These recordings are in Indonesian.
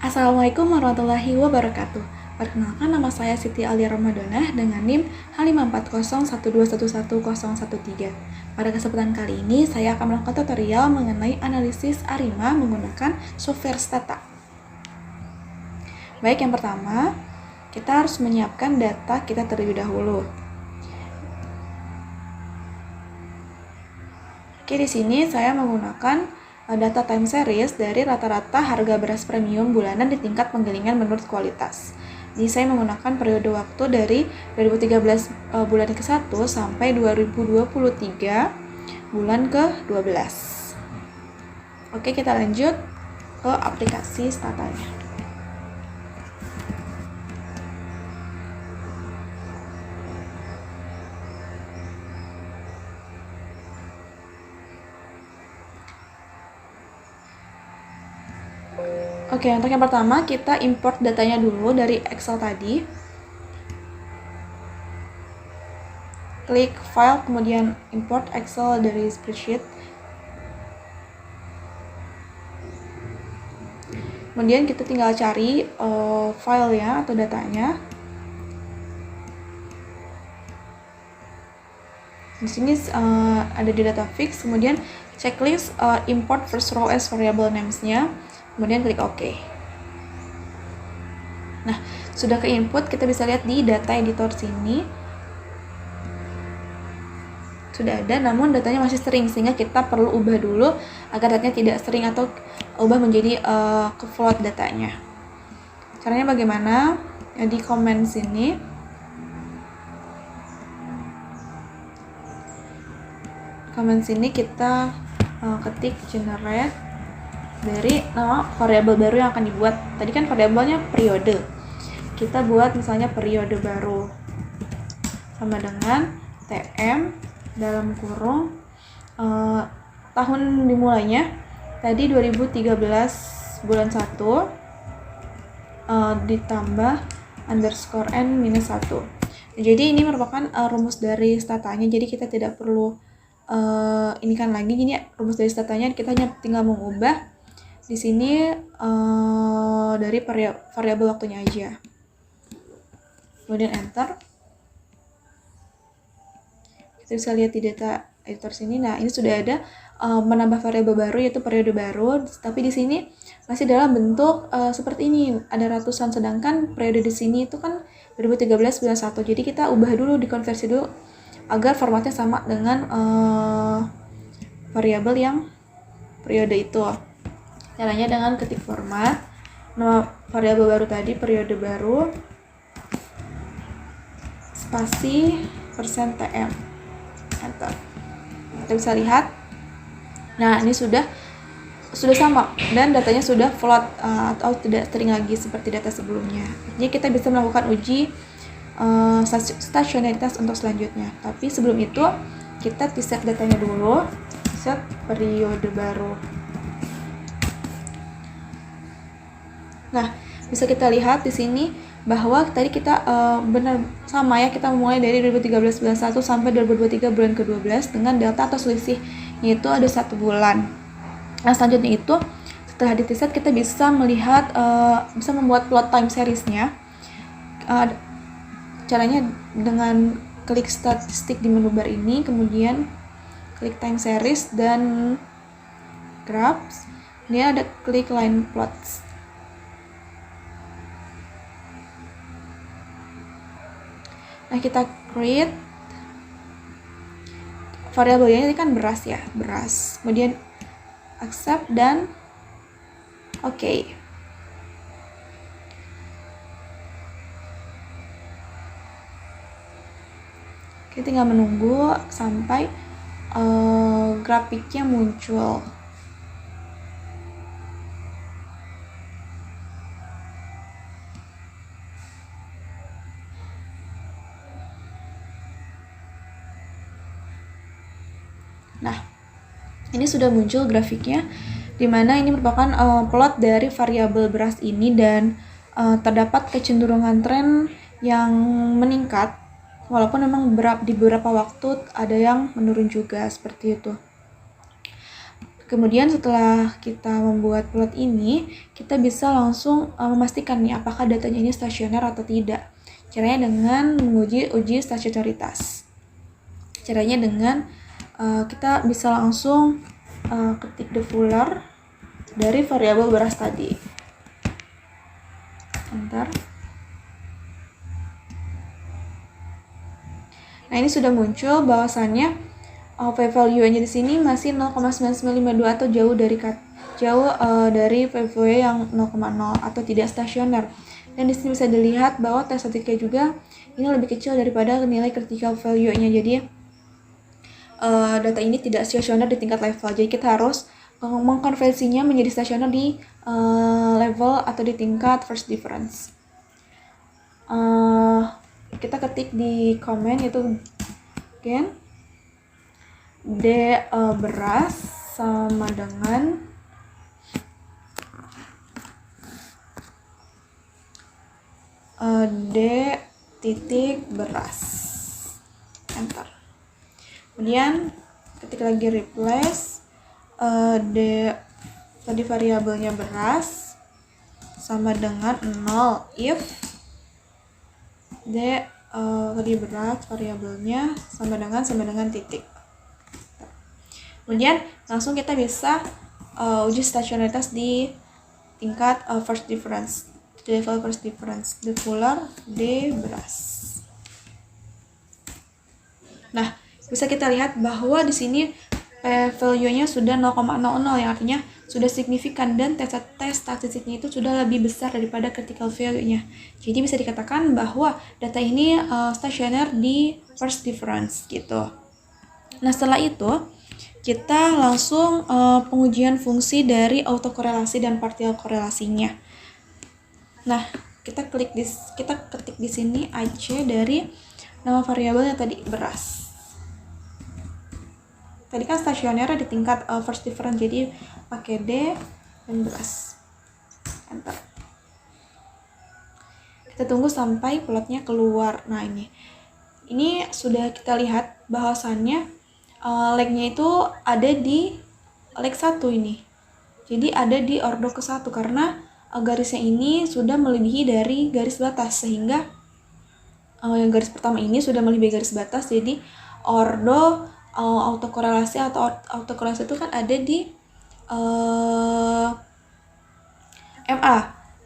Assalamualaikum warahmatullahi wabarakatuh. Perkenalkan, nama saya Siti Alia Ramadhanah dengan NIM H54012111013. Pada kesempatan kali ini, saya akan melakukan tutorial mengenai analisis ARIMA menggunakan software Stata. Baik, yang pertama, kita harus menyiapkan data kita terlebih dahulu. Oke, di sini saya menggunakan data time series dari rata-rata harga beras premium bulanan di tingkat penggilingan menurut kualitas. Jadi saya menggunakan periode waktu dari 2013 bulan ke-1 sampai 2023 bulan ke-12. Oke, kita lanjut ke aplikasi Statanya. Oke, untuk yang pertama kita import datanya dulu dari Excel tadi. Klik file, kemudian import Excel dari spreadsheet. Kemudian kita tinggal cari filenya atau datanya. Di sini ada di data fix, kemudian checklist import first row as variable names-nya. Kemudian klik OK. Nah, sudah ke input, kita bisa lihat di data editor sini. Sudah ada, namun datanya masih string, sehingga kita perlu ubah dulu agar datanya tidak string atau ubah menjadi ke float datanya. Caranya bagaimana? Di comment sini. Comment sini kita ketik generate dari nama variabel baru yang akan dibuat. Tadi kan variabelnya periode, kita buat misalnya periode baru sama dengan tm dalam kurung tahun dimulainya tadi 2013 bulan 1 ditambah underscore n minus 1. Jadi ini merupakan rumus dari statanya, jadi kita tidak perlu ini kan lagi. Jadi rumus dari statanya kita hanya tinggal mengubah di sini dari variabel waktunya aja. Kemudian enter. Kita bisa lihat di data editor sini. Nah, ini sudah ada menambah variabel baru yaitu periode baru, tapi di sini masih dalam bentuk seperti ini. Ada ratusan, sedangkan periode di sini itu kan 2013 bulan 1. Jadi kita ubah dulu, dikonversi dulu agar formatnya sama dengan variabel yang periode itu. Caranya dengan ketik format nama variabel baru tadi, periode baru, spasi %tm, enter. Kita bisa lihat. Nah, ini sudah sama dan datanya sudah float atau tidak string lagi seperti data sebelumnya. Jadi kita bisa melakukan uji stasionaritas untuk selanjutnya. Tapi sebelum itu kita set datanya dulu, set periode baru. Nah, bisa kita lihat di sini bahwa tadi kita benar sama ya, kita mulai dari 2013 bulan 1 sampai 2023 bulan ke-12 dengan delta atau selisih yaitu ada 1 bulan. Nah, selanjutnya itu setelah di set kita bisa melihat bisa membuat plot time series-nya. Caranya dengan klik statistik di menu bar ini, kemudian klik time series dan graphs. Dia ada klik line plots. Nah, kita create variabelnya ini kan beras ya, beras. Kemudian accept dan OK. Kita tinggal menunggu sampai grafiknya muncul. Nah, ini sudah muncul grafiknya, di mana ini merupakan plot dari variabel beras ini dan terdapat kecenderungan tren yang meningkat, walaupun memang di beberapa waktu ada yang menurun juga seperti itu. Kemudian setelah kita membuat plot ini, kita bisa langsung memastikan nih apakah datanya ini stasioner atau tidak. Caranya dengan menguji uji stasionaritas. Caranya dengan kita bisa langsung ketik defuller dari variabel beras tadi. Enter. Nah, ini sudah muncul bahwasannya p-value-nya di sini masih 0,9952 atau jauh dari p-value yang 0,0 atau tidak stasioner. Dan di sini bisa dilihat bahwa tes statistiknya juga ini lebih kecil daripada nilai critical value-nya. Jadi data ini tidak stasioner di tingkat level. Jadi kita harus mengkonversinya menjadi stasioner di level atau di tingkat first difference. Kita ketik di komen itu again D beras sama dengan D titik beras. Enter. Kemudian ketik lagi replace D tadi variabelnya beras sama dengan 0 if D tadi beras variabelnya sama dengan titik. Kemudian langsung kita bisa uji stasionaritas di tingkat first difference, level first difference, defuller D beras. Nah, bisa kita lihat bahwa di sini p-value-nya sudah 0,00 yang artinya sudah signifikan dan tes statistiknya itu sudah lebih besar daripada critical value-nya. Jadi bisa dikatakan bahwa data ini stasioner di first difference gitu. Nah, setelah itu kita langsung pengujian fungsi dari autokorelasi dan partial korelasinya. Nah, kita ketik di sini AC dari nama variabelnya tadi beras. Tadi kan stasioner di tingkat first difference, jadi pakai D dan beras. Enter. Kita tunggu sampai plotnya keluar. Nah, ini sudah kita lihat bahwasannya leg-nya itu ada di leg 1 ini. Jadi ada di ordo ke-1 karena garisnya ini sudah melebihi dari garis batas, sehingga yang garis pertama ini sudah melebihi garis batas, jadi ordo autokorelasi atau autokorelasi itu kan ada di MA.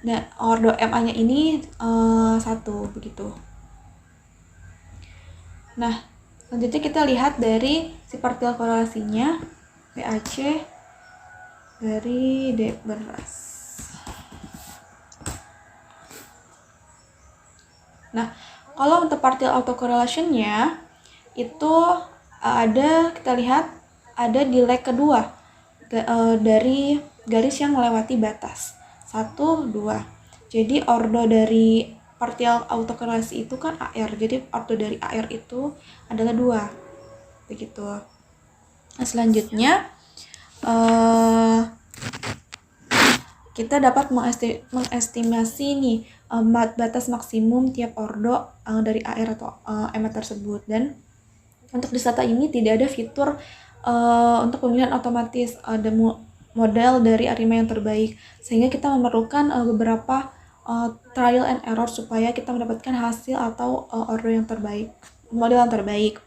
Nah, ordo MA-nya ini 1 begitu. Nah, selanjutnya kita lihat dari si partial korelasinya PAC dari D beras. Nah, kalau untuk partial autocorrelation-nya itu kita lihat ada di leg kedua dari garis yang melewati batas 1, 2. Jadi ordo dari partial autokorelasi itu kan AR, jadi ordo dari AR itu adalah 2 begitu. Nah, selanjutnya kita dapat mengestimasi nih batas maksimum tiap ordo dari AR atau MA tersebut. Dan untuk di data ini tidak ada fitur untuk pemilihan otomatis model dari ARIMA yang terbaik, sehingga kita memerlukan beberapa trial and error supaya kita mendapatkan hasil atau ordo yang terbaik, model yang terbaik.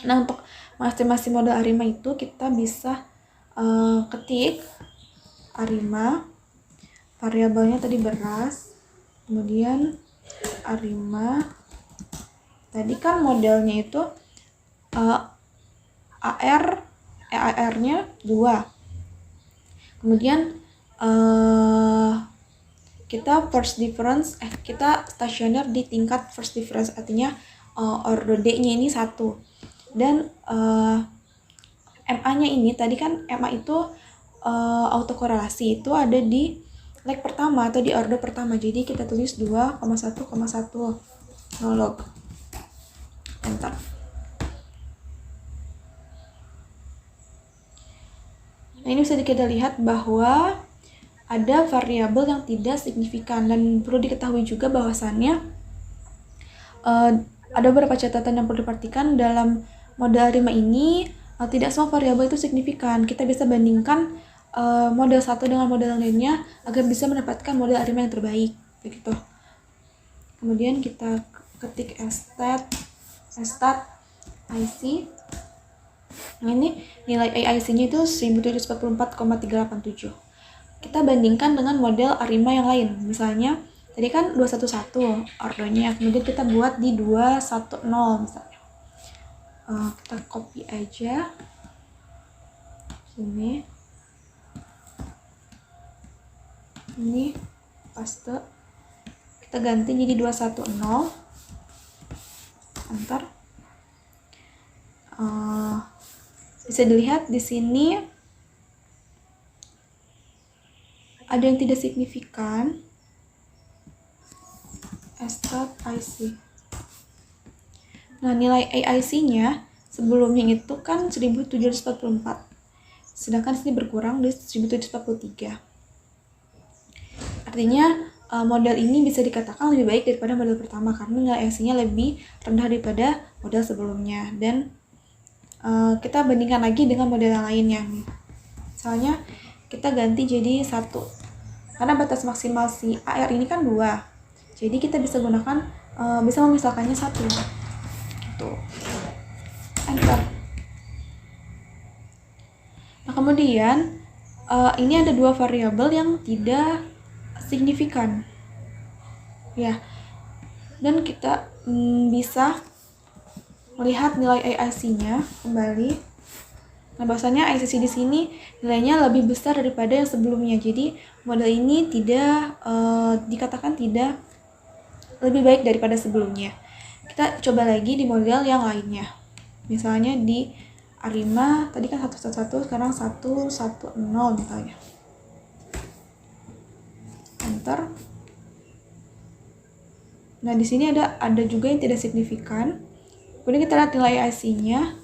Nah, untuk mengestimasi model ARIMA itu kita bisa ketik ARIMA, variabelnya tadi beras, kemudian ARIMA tadi kan modelnya itu AR-nya 2. Kemudian kita first difference kita stasioner di tingkat first difference, artinya ordo D-nya ini 1. Dan MA-nya ini tadi kan MA itu autokorelasi itu ada di leg pertama atau di ordo pertama. Jadi kita tulis 2,1,1 log. Enter. Nah, ini bisa kita lihat bahwa ada variabel yang tidak signifikan, dan perlu diketahui juga bahwasannya ada beberapa catatan yang perlu diperhatikan dalam model ARIMA ini. tidak semua variabel itu signifikan. Kita bisa bandingkan model satu dengan model lainnya agar bisa mendapatkan model arima yang terbaik, begitu. Kemudian kita ketik stat IC. Nah, ini nilai AIC-nya itu 1744,387. Kita bandingkan dengan model arima yang lain. Misalnya, tadi kan 211 ordonya, kemudian kita buat di 210 misalnya. Kita copy aja sini, ini paste, kita ganti jadi 210, enter. Bisa dilihat di sini ada yang tidak signifikan. Stat IC. Nah, nilai AIC-nya sebelumnya itu kan 1744. Sedangkan sini berkurang di 1743. Artinya model ini bisa dikatakan lebih baik daripada model pertama karena nilai AIC-nya lebih rendah daripada model sebelumnya. Dan kita bandingkan lagi dengan model yang lainnya. Misalnya kita ganti jadi 1. Karena batas maksimal si AR ini kan 2. Jadi kita bisa gunakan bisa memisahkannya 1. Tuh. Enter. Nah, kemudian ini ada 2 variabel yang tidak signifikan. Ya. Dan kita bisa melihat nilai AIC-nya kembali. Nah, bahwasanya AIC di sini nilainya lebih besar daripada yang sebelumnya. Jadi, model ini tidak dikatakan tidak lebih baik daripada sebelumnya. Kita coba lagi di model yang lainnya. Misalnya di arima, tadi kan 111, sekarang 110 misalnya. Enter. Nah, di sini ada juga yang tidak signifikan. Kemudian kita lihat nilai AIC-nya.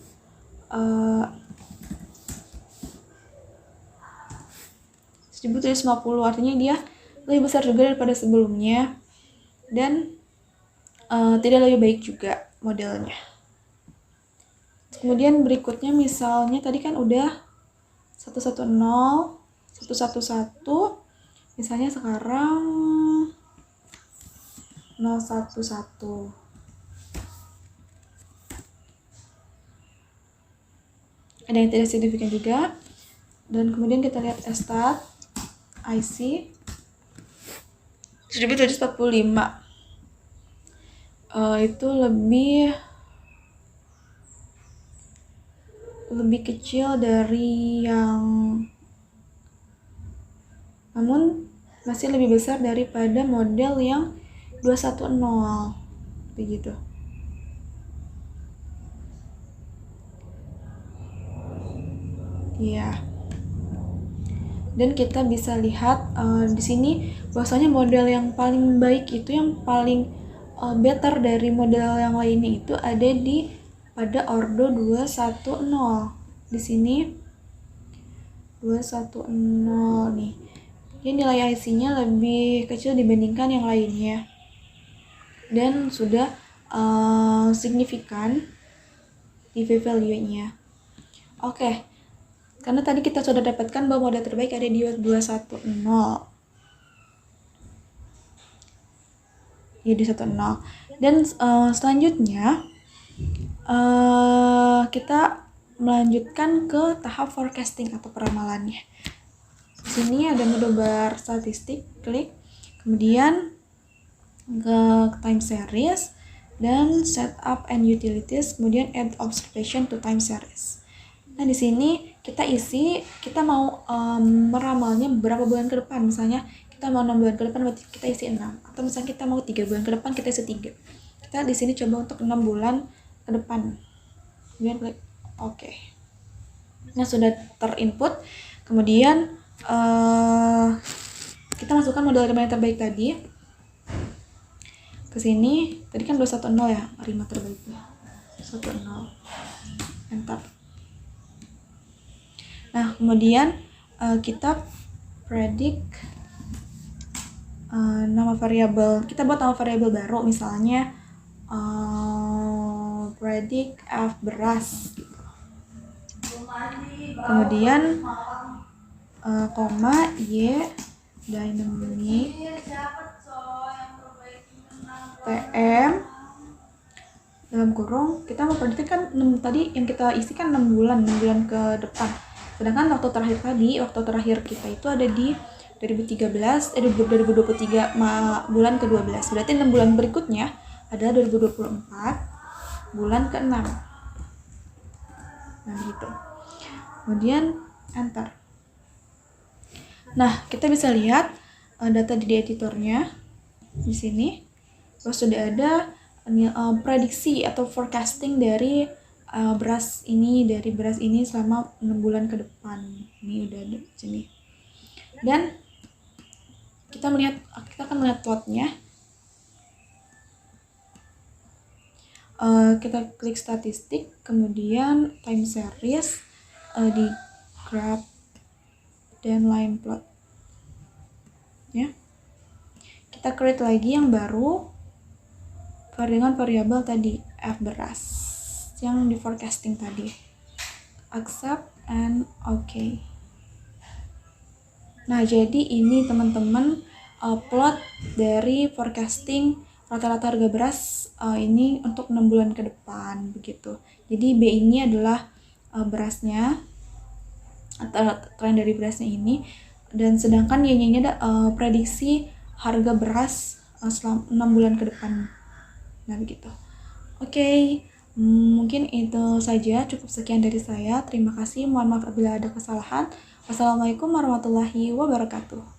1750, artinya dia lebih besar juga daripada sebelumnya. Dan tidak lebih baik juga modelnya. Kemudian berikutnya misalnya tadi kan udah 110, 111, misalnya sekarang 011. Ada yang tidak signifikan juga. Dan kemudian kita lihat stat IC 1745. Itu lebih kecil dari yang, namun masih lebih besar daripada model yang 210 begitu. Ya. Dan kita bisa lihat di sini bahwasanya model yang paling baik itu, yang paling better dari model yang lainnya itu ada di pada ordo 210. Di sini 210 nih. Jadi nilai IC-nya lebih kecil dibandingkan yang lainnya. Dan sudah signifikan di value-nya. Oke. Karena tadi kita sudah dapatkan bahwa model terbaik ada di 210. Ya, di 10. Dan selanjutnya kita melanjutkan ke tahap forecasting atau peramalannya. Di sini ada mode bar statistik, klik, kemudian ke time series dan setup and utilities, kemudian add observation to time series. Nah, di sini kita mau meramalnya berapa bulan ke depan. Misalnya kita mau 6 bulan ke depan, berarti kita isi 6. Atau misalnya kita mau 3 bulan ke depan, kita isi 3. Kita di sini coba untuk 6 bulan ke depan. Kemudian klik OK. Nah, sudah terinput. Kemudian kita masukkan model arima yang terbaik tadi. Ke sini, tadi kan 210 ya, arima terbaiknya. 210. Enter. Nah, kemudian kita predict nama variabel. Kita buat nama variabel baru, misalnya predict F beras. Kemudian koma Y dynamic TM dalam kurung kita memprediksi kan tadi yang kita isi kan 6 bulan ke depan. Sedangkan waktu terakhir kita itu ada di 2023 bulan ke-12. Berarti 6 bulan berikutnya adalah 2024 bulan ke-6. Nah, gitu. Kemudian enter. Nah, kita bisa lihat data di editornya di sini. Terus sudah ada prediksi atau forecasting dari beras ini selama 6 bulan ke depan. Ini udah ada di sini. Dan kita akan melihat plotnya. Kita klik statistik, kemudian time series di graph dan line plot. Ya. Kita create lagi yang baru dengan variabel tadi F beras yang di forecasting tadi. Accept and OK. Nah, jadi ini teman-teman plot dari forecasting rata-rata harga beras ini untuk 6 bulan ke depan begitu. Jadi B ini adalah berasnya atau tren dari berasnya ini, dan sedangkan Y-nya ada prediksi harga beras selama 6 bulan ke depan. Nah, begitu. Oke, mungkin itu saja, cukup sekian dari saya. Terima kasih, mohon maaf apabila ada kesalahan. Wassalamualaikum warahmatullahi wabarakatuh.